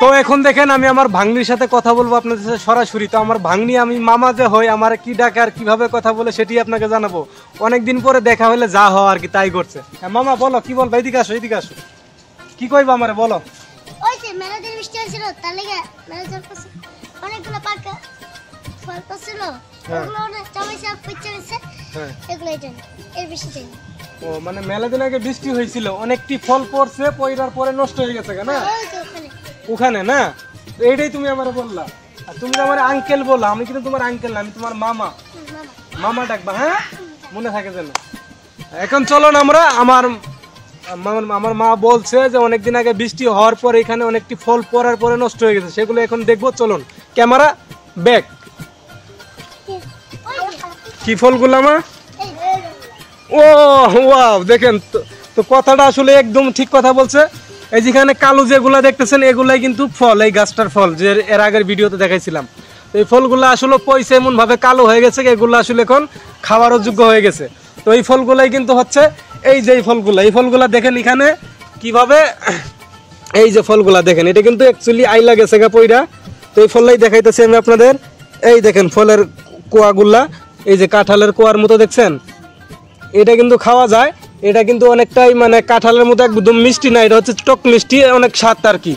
তো এখন দেখেন আমি আমার ভাগ্নির সাথে কথা বলবো আপনাদের সাথে সরাসরি। তো আমার ভাগ্নি আমি মামা যে হয় আমার কি ডাকে আর কিভাবে কথা বলে সেটি আপনাকে জানাবো। অনেকদিন পরে দেখা হলে যা হয় আর কি তাই করছে। হ্যাঁ মামা বলো কি বলবো, এদিকে আসো এদিকে আসো, কি কইবা আমারে বলো। ওই যে মেলাদের বৃষ্টি হয়েছিল তার লেগে মেলাদের কাছে অনেকগুলো পাকা ফল পড়ছিল, ওগুলো অনেক জমেছে পচে গেছে। হ্যাঁ এগুলোই জানি, এর বেশি জানি। ও মানে মেলা দিন আগে বৃষ্টি হয়েছিল, অনেকটি ফল পড়ছে, পয়রার পরে নষ্ট হয়ে গেছে কেন ওই তো ওখানে ওখানে না। তো এইটাই তুমি আমারে বললা, আর তুমি আমার আঙ্কেল বললা, আমি কিন্তু তোমার আঙ্কেল না, আমি তোমার মামা। মামা। মামা ডাকবা, হ্যাঁ মনে থাকে যেন। এখন চলো না আমরা আমার মা বলছে যে অনেকদিন আগে বৃষ্টি হওয়ার পর এখানে অনেকটি ফল পড়ার পরে নষ্ট হয়ে গেছে, সেগুলো এখন দেখবো। চলুন ক্যামেরা ব্যাক। ওই যে কি ফলগুলো মা? এই ও ওয়াও দেখেন তো কথাটা আসলে একদম ঠিক কথা বলছে। এই যেখানে কালো যেগুলা দেখতেছেন এগুলাই কিন্তু ফল, এই গাছটার ফল যে এর আগের ভিডিওতে দেখাইছিলাম। তো এই ফলগুলো আসলে পয়সা এমন ভাবে কালো হয়ে গেছে, এগুলো আসলে এখন খাওয়ারও যোগ্য হয়ে গেছে। তো এই ফলগুলাই কিন্তু হচ্ছে এই যে এই ফলগুলা দেখেন এখানে কিভাবে, এই যে ফলগুলা দেখেন এটা কিন্তু অ্যাকচুয়ালি আইলা গেছে গা পইরা। তো এই ফললাই দেখাইতেছি আমি আপনাদের। এই দেখেন ফলের কোয়াগুলা, এই যে কাঁঠালের কোয়ার মতো দেখছেন, এটা কিন্তু খাওয়া যায়। এটা কিন্তু অনেকটাই মানে কাঁঠালের মতো একদম মিষ্টি না, এটা হচ্ছে টক মিষ্টি, অনেক স্বাদ আর কি।